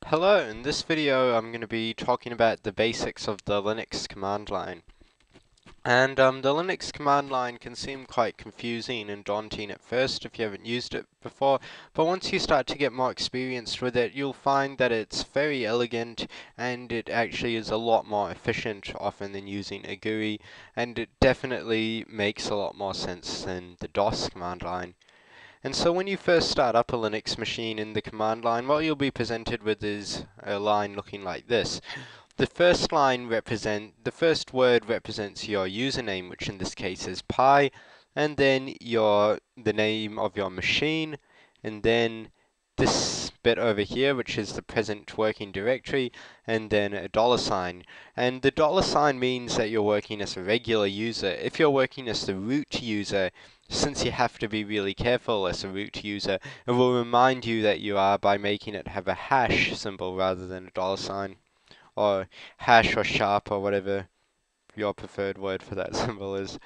Hello, in this video I'm going to be talking about the basics of the Linux command line. And the Linux command line can seem quite confusing and daunting at first if you haven't used it before, but once you start to get more experienced with it, you'll find that it's very elegant and it actually is a lot more efficient often than using a GUI, and it definitely makes a lot more sense than the DOS command line. And so when you first start up a Linux machine in the command line, what you'll be presented with is a line looking like this. The first word represents your username, which in this case is pi, and then the name of your machine, and then this bit over here, which is the present working directory, and then a $sign. And the $sign means that you're working as a regular user. If you're working as the root user, since you have to be really careful as a root user, it will remind you that you are by making it have a hash symbol rather than a $sign, or hash or sharp or whatever your preferred word for that symbol is.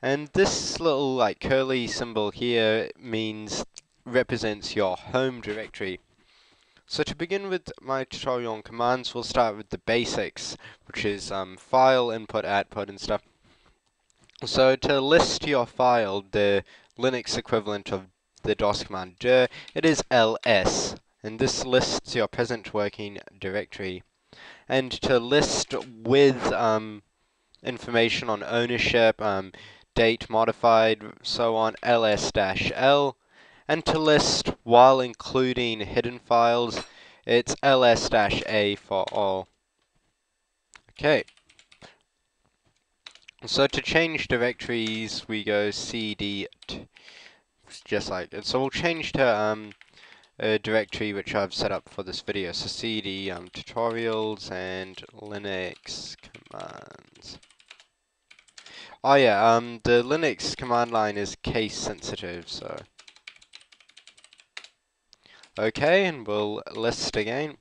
And this little like curly symbol here represents your home directory. So to begin with my tutorial on commands, we'll start with the basics, which is file, input, output, and stuff. So to list your file, the Linux equivalent of the DOS command dir, it is ls, and this lists your present working directory. And to list with information on ownership, date modified, so on, ls-l. And to list while including hidden files, it's ls-a for all. Okay. So to change directories, we go cd, just like it. So we'll change to a directory which I've set up for this video. So cd tutorials and Linux commands. Oh yeah, the Linux command line is case sensitive, so. Okay, and we'll list again.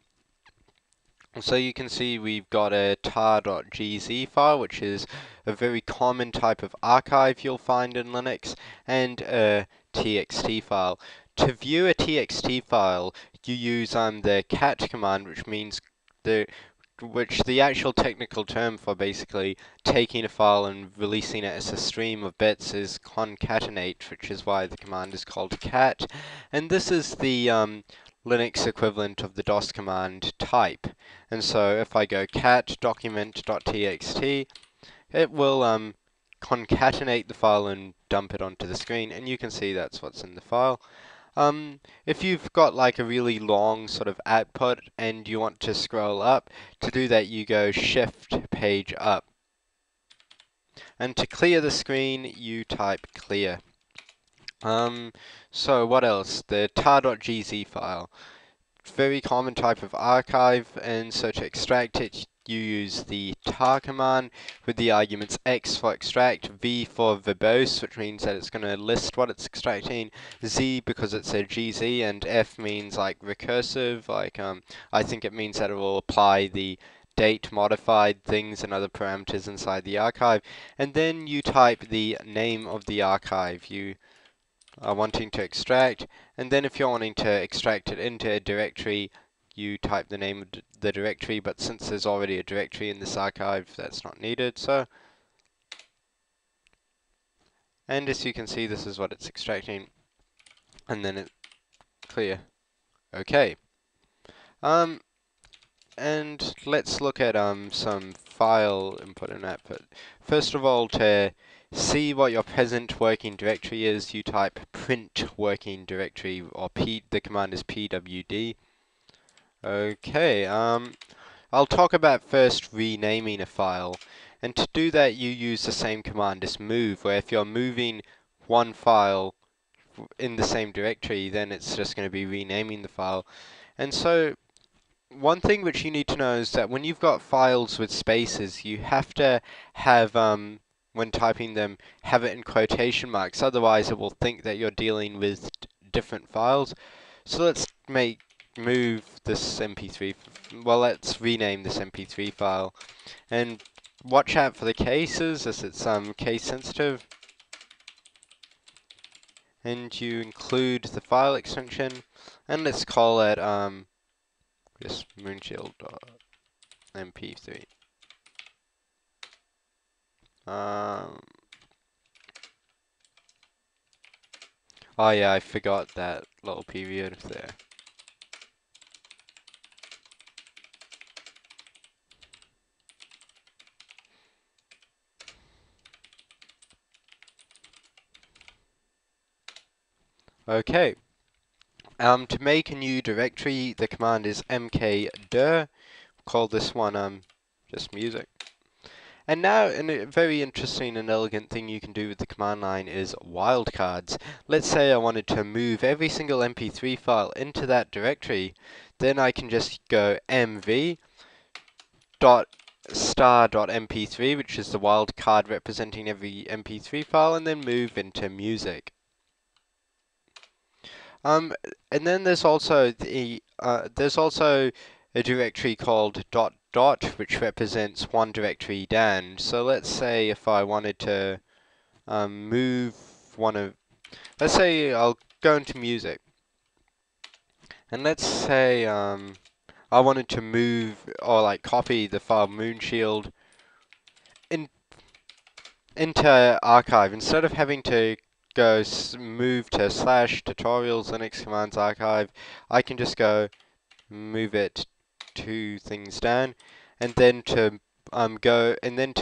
So you can see we've got a tar.gz file, which is a very common type of archive you'll find in Linux, and a txt file. To view a txt file, you use the cat command, which the actual technical term for basically taking a file and releasing it as a stream of bits is concatenate, which is why the command is called cat. And this is the Linux equivalent of the DOS command type. And so if I go cat document.txt, it will concatenate the file and dump it onto the screen, and you can see that's what's in the file. If you've got like a really long sort of output and you want to scroll up, to do that you go Shift Page Up. And to clear the screen, you type clear. So what else? The tar.gz file. Very common type of archive, and so to extract it, you use the tar command with the arguments x for extract, v for verbose, which means that it's going to list what it's extracting, z because it's a gz, and f means like recursive, like I think it means that it will apply the date modified things and other parameters inside the archive, and then you type the name of the archive you are wanting to extract, and then if you're wanting to extract it into a directory, you type the name of the directory, but since there's already a directory in this archive, that's not needed. So, and as you can see, this is what it's extracting, and then it clear. Okay. And let's look at some file input and output. First of all, to see what your present working directory is, you type print working directory, or the command is pwd. Okay, I'll talk about first renaming a file. And to do that, you use the same command as move, where if you're moving one file in the same directory, then it's just going to be renaming the file. And so one thing which you need to know is that when you've got files with spaces, you have to have, when typing them, have it in quotation marks. Otherwise, it will think that you're dealing with different files. So let's move this MP3. Well, let's rename this MP3 file, and watch out for the cases, as it's case sensitive. And you include the file extension, and let's call it just moonshield.mp3. Oh yeah, I forgot that little period there. Okay. To make a new directory, the command is mkdir. Call this one just music. And now, a very interesting and elegant thing you can do with the command line is wildcards. Let's say I wanted to move every single MP3 file into that directory, then I can just go mv dot star.mp3, which is the wildcard representing every MP3 file, and then move into music. And then there's also a directory called dot dot, which represents one directory down. So let's say if I wanted to move let's say I'll go into music, and let's say I wanted to move or like copy the file Moonshield into archive instead of having to go move to /tutorials Linux commands archive. I can just go move it 2 things down, and then to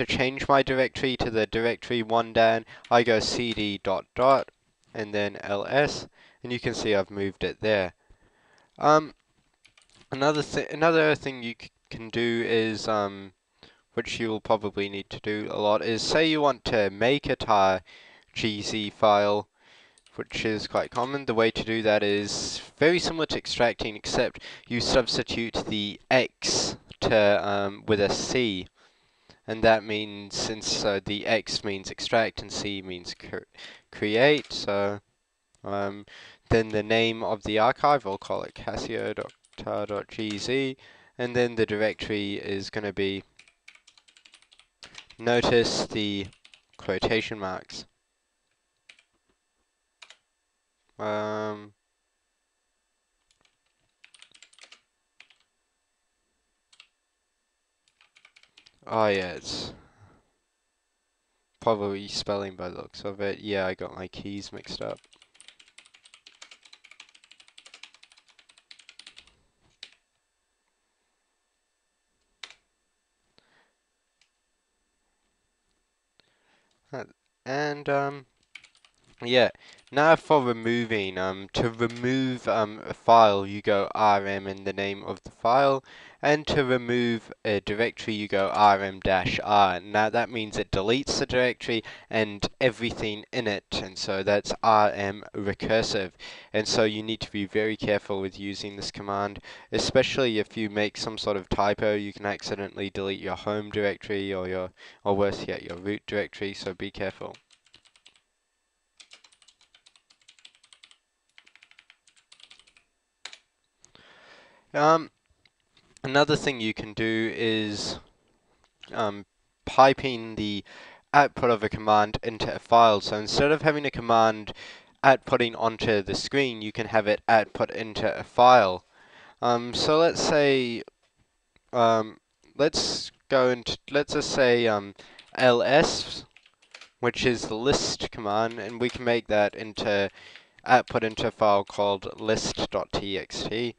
change my directory to the directory 1 down, I go cd dot dot and then ls, and you can see I've moved it there. Another thing you can do is which you'll probably need to do a lot, is say you want to make a tar.gz file, which is quite common. The way to do that is very similar to extracting, except you substitute the X to with a C, and that means, since the X means extract and C means create, so then the name of the archive, I'll call it casio.tar.gz, and then the directory is going to be, notice the quotation marks. Oh yeah, it's probably spelling by the looks of it. Yeah, I got my keys mixed up. And yeah, now for removing, to remove a file, you go rm in the name of the file, and to remove a directory, you go rm-r. Now that means it deletes the directory and everything in it, and so that's rm recursive. And so you need to be very careful with using this command, especially if you make some sort of typo. You can accidentally delete your home directory or worse yet, your root directory, so be careful. Another thing you can do is piping the output of a command into a file. So instead of having a command outputting onto the screen, you can have it output into a file. So let's say, let's just say ls, which is the list command, and we can make that into output into a file called list.txt.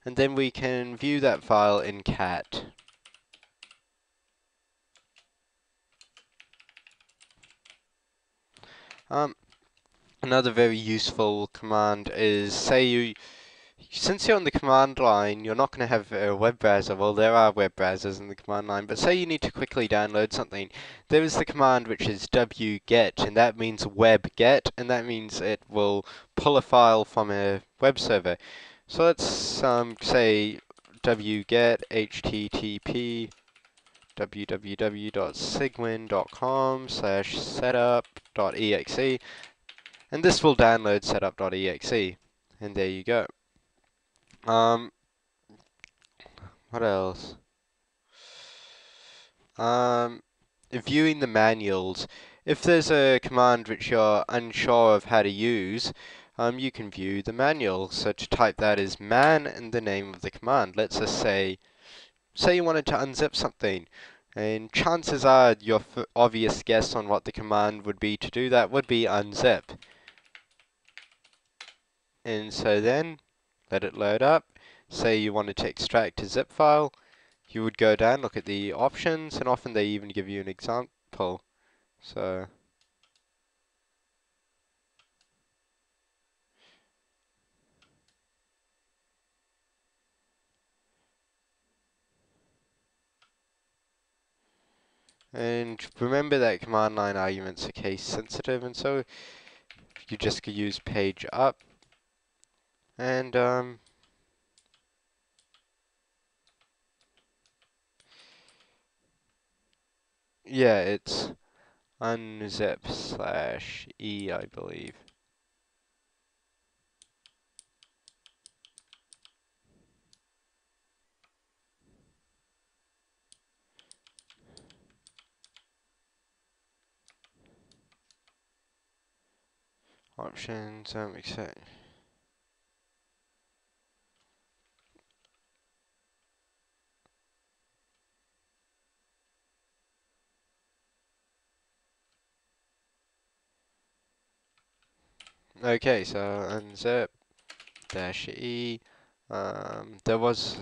And then we can view that file in cat. Another very useful command is, since you're on the command line, you're not going to have a web browser. Well, there are web browsers in the command line, but say you need to quickly download something. There is the command which is wget, and that means webget, and that means it will pull a file from a web server. So let's say wget http www.cygwin.com/setup.exe, and this will download setup.exe, and there you go. What else? Viewing the manuals. If there's a command which you're unsure of how to use, you can view the manual. So to type that is man and the name of the command. Let's just say you wanted to unzip something, and chances are your obvious guess on what the command would be to do that would be unzip. And so then, let it load up. Say you wanted to extract a zip file, you would go down, look at the options, and often they even give you an example. So, and remember that command line arguments are case sensitive, and so you just could use page up, and yeah, it's unzip/e, I believe. Options, accept. Okay, so unzip dash e. There was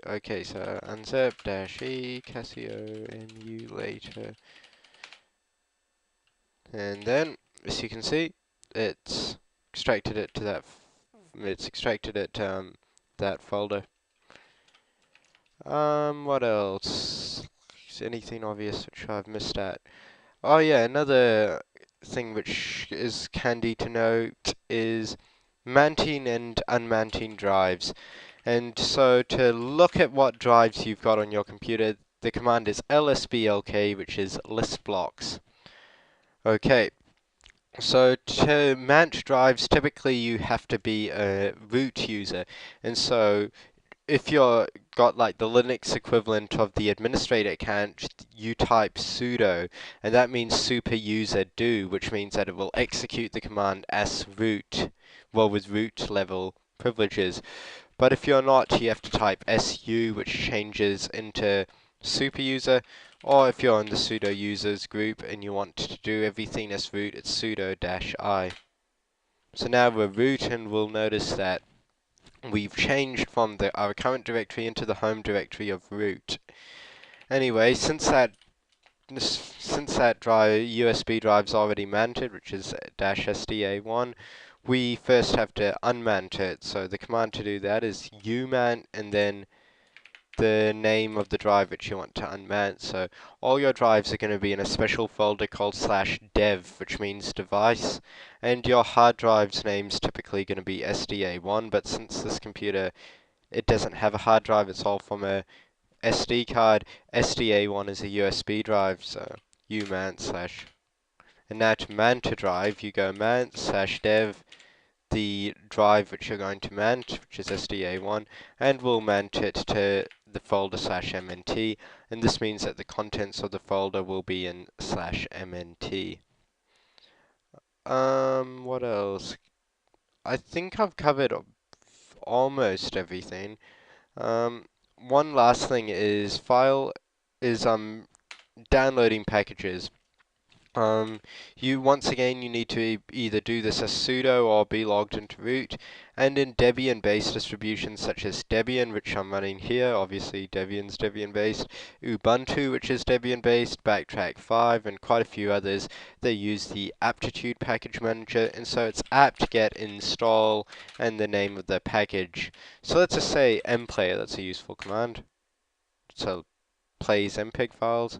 okay, so unzip dash e Casio nu later, and then as you can see, it's extracted it to that. It's extracted it to that folder. What else? Is anything obvious which I've missed at? Oh yeah, another thing which is handy to note is mounting and unmounting drives. And so to look at what drives you've got on your computer, the command is lsblk, which is list blocks. Okay, so to mount drives, typically you have to be a root user. And so if you're got like the Linux equivalent of the administrator account, you type sudo, and that means super user do, which means that it will execute the command sroot, well, with root level privileges. But if you're not, you have to type su, which changes into super user, or if you're in the sudo users group and you want to do everything as root, it's sudo-i. So now we're root, and we'll notice that we've changed from our current directory into the home directory of root. Anyway, since that USB drive's already mounted, which is -sda1, we first have to unmount it. So the command to do that is umount and then the name of the drive which you want to unmount. So all your drives are going to be in a special folder called /dev, which means device, and your hard drive's name's typically going to be SDA1, but since this computer, it doesn't have a hard drive, it's all from a SD card, SDA1 is a USB drive, so umount/. And now to mount a drive, you go mount/dev, the drive which you're going to mount, which is SDA1, and we'll mount it to the folder /mnt, and this means that the contents of the folder will be in /mnt. What else? I think I've covered almost everything. One last thing is downloading packages. You once again you need to either do this as sudo or be logged into root, and in Debian-based distributions such as Debian, which I'm running here, obviously Debian's Debian-based, Ubuntu, which is Debian-based, Backtrack 5, and quite a few others, they use the aptitude package manager, and so it's apt-get install and the name of the package. So let's just say mplayer, that's a useful command. So plays mpeg files.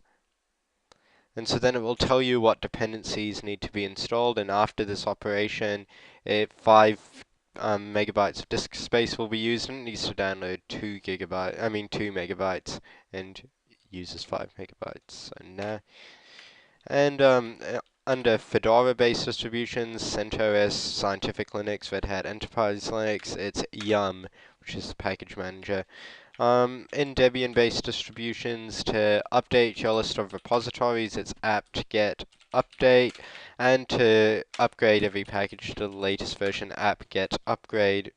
And so then it will tell you what dependencies need to be installed, and after this operation, 5 megabytes of disk space will be used, and it needs to download 2 megabytes, and uses 5 megabytes. And under Fedora-based distributions, CentOS, Scientific Linux, Red Hat Enterprise Linux, it's Yum, which is the package manager. In Debian-based distributions, to update your list of repositories, it's apt-get update, and to upgrade every package to the latest version, apt-get upgrade.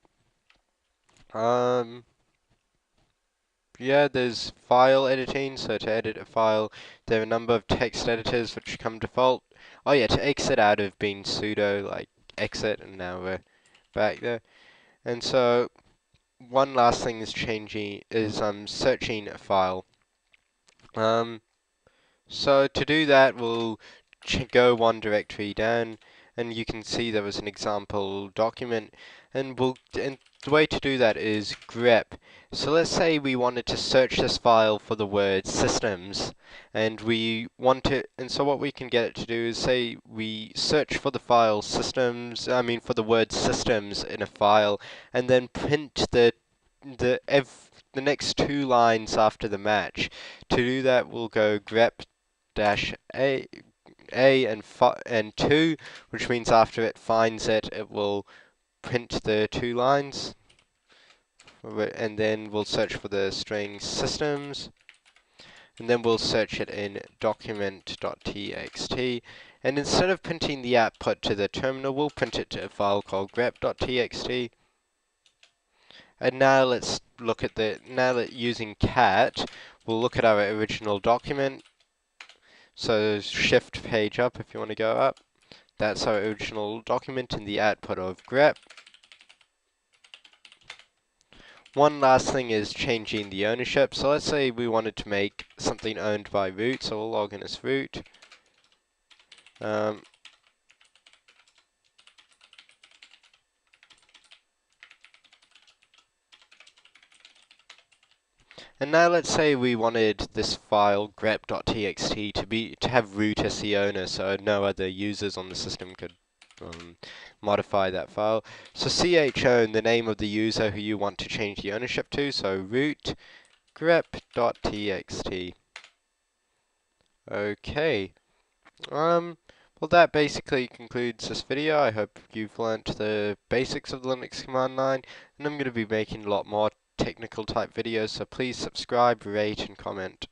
Yeah, there's file editing, so to edit a file, there are a number of text editors which come default. Oh yeah, to exit out of being sudo, like exit, and now we're back there. And so, one last thing is searching a file. So to do that, we'll go one directory down, and you can see there was an example document, and the way to do that is grep. So let's say we wanted to search this file for the word systems, and so what we can get it to do is say we search for the file for the word systems in a file, and then print the next two lines after the match. To do that, we'll go grep -a and 2, which means after it finds it, it will print the two lines, and then we'll search for the string systems, and then we'll search it in document.txt, and instead of printing the output to the terminal, we'll print it to a file called grep.txt. And now let's look at now that using cat, we'll look at our original document. So shift page up if you want to go up. That's our original document in the output of grep. One last thing is changing the ownership. So let's say we wanted to make something owned by root, so we'll log in as root. And now let's say we wanted this file grep.txt to have root as the owner, so no other users on the system could modify that file. So chown the name of the user who you want to change the ownership to, so root grep.txt. Okay. Well, that basically concludes this video. I hope you've learnt the basics of the Linux command line, and I'm going to be making a lot more technical type videos, so please subscribe, rate, and comment.